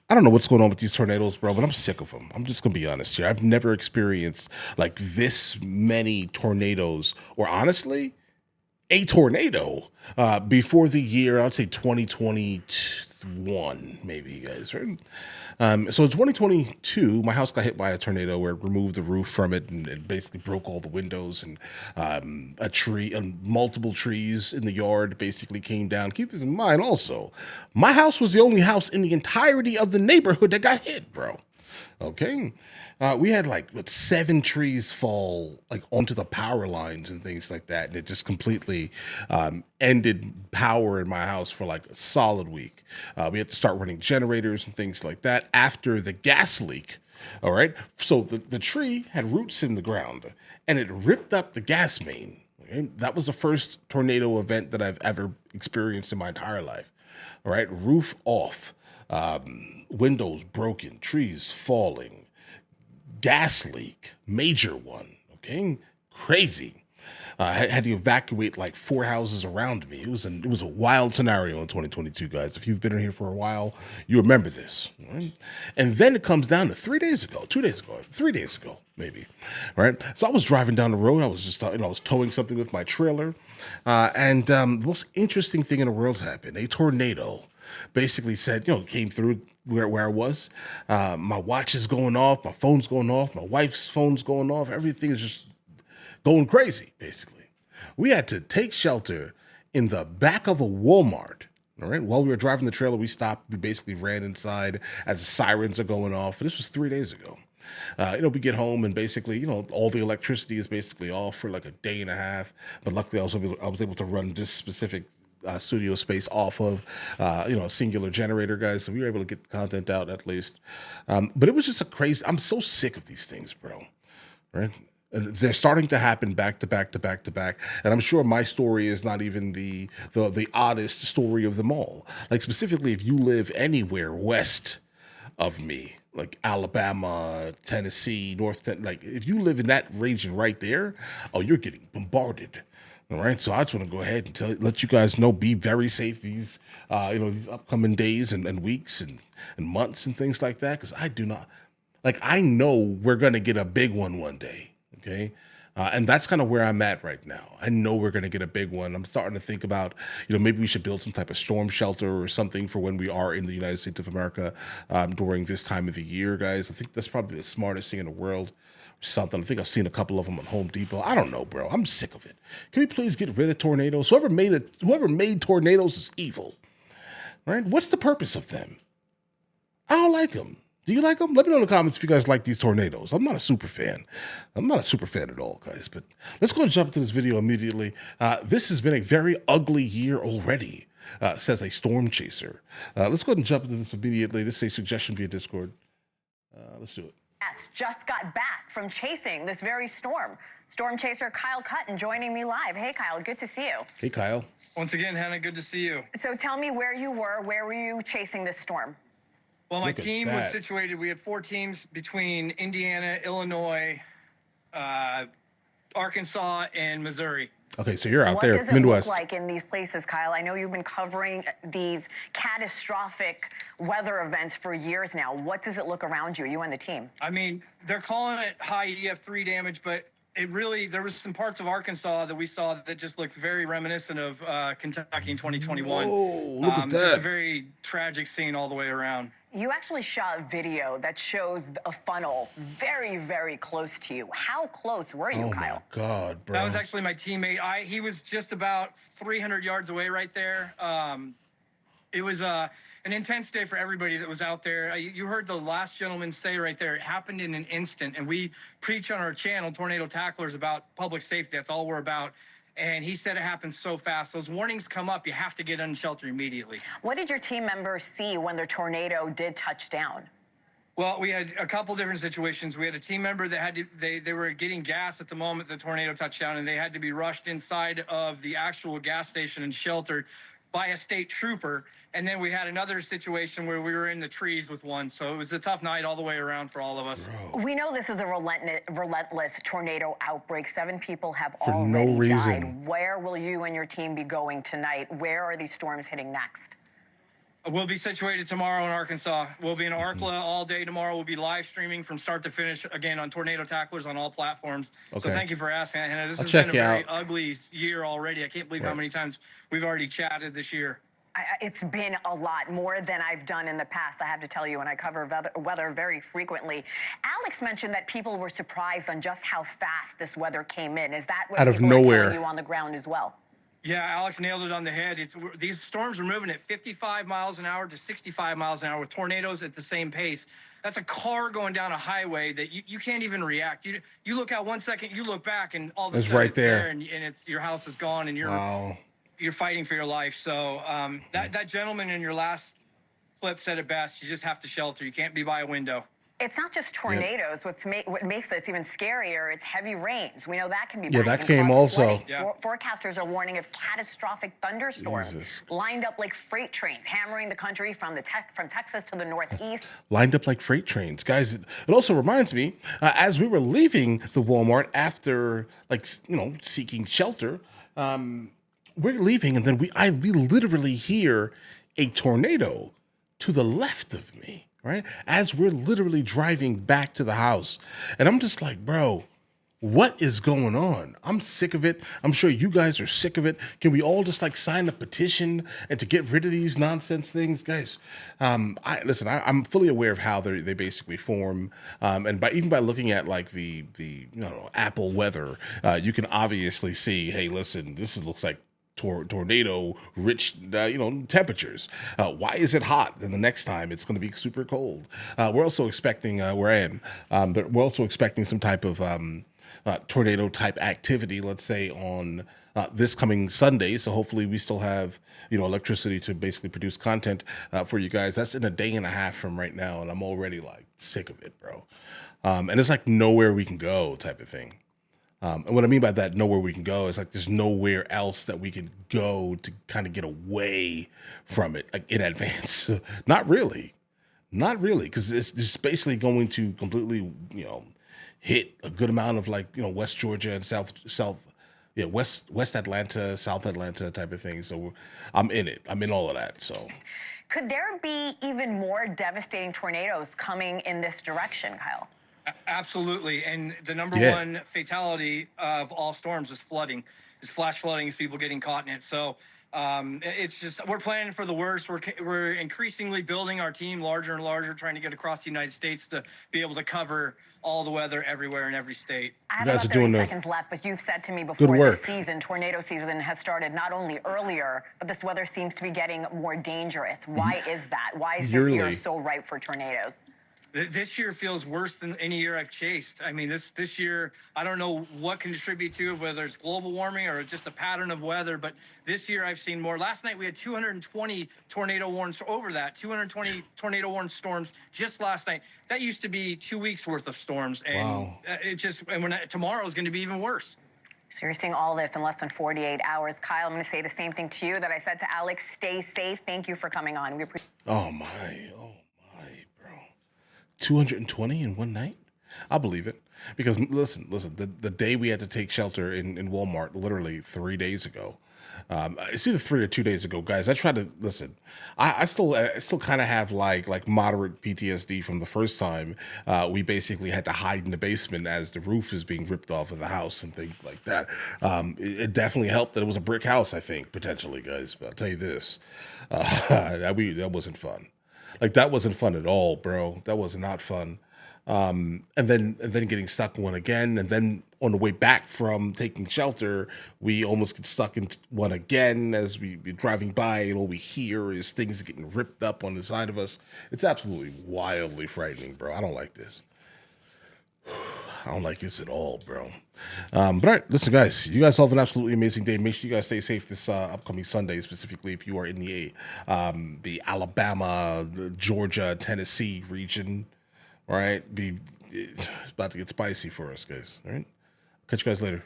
I don't know what's going on with these tornadoes, bro, but I'm sick of them. I'm just gonna be honest here. I've never experienced like this many tornadoes, or honestly, a tornado before the year, I'd say 2021, maybe, you guys, right? So in 2022, my house got hit by a tornado where it removed the roof from it and it basically broke all the windows, and a tree and multiple trees in the yard basically came down. Keep this in mind also, my house was the only house in the entirety of the neighborhood that got hit, bro. Okay. We had like what, seven trees fall like onto the power lines and things like that, and it just completely ended power in my house for like a solid week. We had to start running generators and things like that after the gas leak. All right. So the tree had roots in the ground and it ripped up the gas main. Okay? That was the first tornado event that I've ever experienced in my entire life. All right. Roof off, windows broken, trees falling, gas leak, major one. Okay, crazy. I had to evacuate like four houses around me. It was a wild scenario in 2022, guys. If you've been in here for a while, you remember this. Right? And then it comes down to 3 days ago, 2 days ago, 3 days ago, maybe. Right. So I was driving down the road. I was just I was towing something with my trailer, and the most interesting thing in the world happened. A tornado basically said, came through where I was. My watch is going off, my phone's going off, my wife's phone's going off. Everything is just going crazy, basically. We had to take shelter in the back of a Walmart. All right. While we were driving the trailer, we stopped. We basically ran inside as the sirens are going off. This was 3 days ago. We get home and basically, all the electricity is basically off for like a day and a half. But luckily, I was able to run this specific studio space off of, a singular generator, guys. So we were able to get the content out at least. But it was just a crazy. I'm so sick of these things, bro. Right? And they're starting to happen back to back to back to back, and I'm sure my story is not even the oddest story of them all. Like specifically, if you live anywhere west of me, like Alabama, Tennessee, like if you live in that region right there, oh, you're getting bombarded. All right, so I just want to go ahead and let you guys know, be very safe these upcoming days and weeks and months and things like that, because I do not, like, I know we're gonna get a big one day. Okay. And that's kind of where I'm at right now. I know we're going to get a big one. I'm starting to think about, maybe we should build some type of storm shelter or something for when we are in the United States of America during this time of the year, guys. I think that's probably the smartest thing in the world. Or something. I think I've seen a couple of them at Home Depot. I don't know, bro. I'm sick of it. Can we please get rid of tornadoes? Whoever made tornadoes is evil, right? What's the purpose of them? I don't like them. Do you like them? Let me know in the comments if you guys like these tornadoes. I'm not a super fan. I'm not a super fan at all, guys. But let's go and jump into this video immediately. This has been a very ugly year already, says a storm chaser. Let's go ahead and jump into this immediately. This is a suggestion via Discord. Let's do it. Yes, just got back from chasing this very storm. Storm chaser Kyle Cutten joining me live. Hey, Kyle, good to see you. Hey, Kyle. Once again, Hannah, good to see you. So tell me where you were. Where were you chasing this storm? Well, my team was situated. We had four teams between Indiana, Illinois, Arkansas, and Missouri. Okay, so you're out there, Midwest. What does it look like in these places, Kyle? I know you've been covering these catastrophic weather events for years now. What does it look around you and the team? I mean, they're calling it high EF3 damage, but there was some parts of Arkansas that we saw that just looked very reminiscent of Kentucky in 2021. Oh, look at that. Just a very tragic scene all the way around. You actually shot a video that shows a funnel very, very close to you. How close were you, Kyle? Oh, my God, bro. That was actually my teammate. He was just about 300 yards away right there. It was an intense day for everybody that was out there. You heard the last gentleman say right there, it happened in an instant. And we preach on our channel, Tornado Tacklers, about public safety. That's all we're about. And he said it happened so fast. Those warnings come up, you have to get unsheltered immediately. What did your team members see when the tornado did touch down? Well, we had a couple different situations. We had a team member that they were getting gas at the moment the tornado touched down, and they had to be rushed inside of the actual gas station and sheltered by a state trooper. And then we had another situation where we were in the trees with one. So it was a tough night all the way around for all of us. Bro. We know this is a relentless tornado outbreak. 7 people have for already no reason. died. Where will you and your team be going tonight? Where are these storms hitting next? We'll be situated tomorrow in Arkansas. We'll be in Arkla all day tomorrow. We'll be live streaming from start to finish, again, on Tornado Tacklers on all platforms. Okay. So thank you for asking, Hannah. This I'll has check been a you very out. ugly year already. I can't believe how many times we've already chatted this year. It's been a lot, more than I've done in the past, I have to tell you, and I cover weather very frequently. Alex mentioned that people were surprised on just how fast this weather came in. Is that what Out of people are nowhere. telling you on the ground as well? Yeah, Alex nailed it on the head. These storms are moving at 55 miles an hour to 65 miles an hour with tornadoes at the same pace. That's a car going down a highway that you can't even react. You look out 1 second, you look back, and all of a It's sudden right it's there. and your house is gone, and you're fighting for your life. So that gentleman in your last clip said it best. You just have to shelter. You can't be by a window. It's not just tornadoes. What makes this even scarier, it's heavy rains. We know that can be Yeah, bad. that It can came cause also. flooding. Yeah. Forecasters are warning of catastrophic thunderstorms Jesus. lined up like freight trains, hammering the country from Texas to the northeast. Lined up like freight trains, guys. It also reminds me, as we were leaving the Walmart after, seeking shelter, we're leaving, and then we literally hear a tornado to the left of me, right? As we're literally driving back to the house. And I'm just like, bro, what is going on? I'm sick of it. I'm sure you guys are sick of it. Can we all just sign a petition and to get rid of these nonsense things, guys? I'm fully aware of how they basically form, and even by looking at the Apple weather, you can obviously see, hey, listen, looks like tornado rich temperatures. Why is it hot? And the next time it's going to be super cold. We're also expecting where I am, but we're also expecting some type of tornado type activity, let's say on this coming Sunday. So hopefully we still have electricity to basically produce content for you guys. That's in a day and a half from right now, and I'm already sick of it, bro. And it's nowhere we can go type of thing. And what I mean by that, nowhere we can go, is there's nowhere else that we can go to kind of get away from it in advance. Not really, because it's just basically going to completely, hit a good amount of West Georgia and West Atlanta, South Atlanta type of thing. So I'm in it. I'm in all of that. So could there be even more devastating tornadoes coming in this direction, Kyle? Absolutely. And the number one fatality of all storms is flooding, is flash flooding, is people getting caught in it. So it's just, we're planning for the worst. We're increasingly building our team larger and larger, trying to get across the United States to be able to cover all the weather everywhere in every state. I have about 30 seconds left, but you've said to me before this tornado season has started not only earlier, but this weather seems to be getting more dangerous. Why is that? Why is this year so ripe for tornadoes? This year feels worse than any year I've chased. I mean, this year, I don't know what can contribute to it, whether it's global warming or just a pattern of weather, but this year I've seen more. Last night we had 220 tornado warnings over that, 220 tornado warning storms just last night. That used to be 2 weeks worth of storms, and tomorrow is going to be even worse. So you're seeing all this in less than 48 hours. Kyle, I'm going to say the same thing to you that I said to Alex. Stay safe. Thank you for coming on. We appreciate. Oh my, bro. 220 in one night? I'll believe it. Because listen, the day we had to take shelter in Walmart, literally 3 days ago. It's either 3 or 2 days ago, guys. I tried to listen. I still kind of have like moderate PTSD from the first time we basically had to hide in the basement as the roof is being ripped off of the house and things like that. It definitely helped that it was a brick house, I think, potentially, guys. But I'll tell you this, that wasn't fun. That wasn't fun at all, bro. That was not fun. And then getting stuck in one again, and then on the way back from taking shelter, we almost get stuck in one again as we're driving by, and all we hear is things getting ripped up on the side of us. It's absolutely wildly frightening, bro. I don't like this. I don't like this at all, bro. But all right, listen, guys. You guys all have an absolutely amazing day. Make sure you guys stay safe this upcoming Sunday, specifically if you are in the Alabama, Georgia, Tennessee region. All right, it's about to get spicy for us, guys. All right, catch you guys later.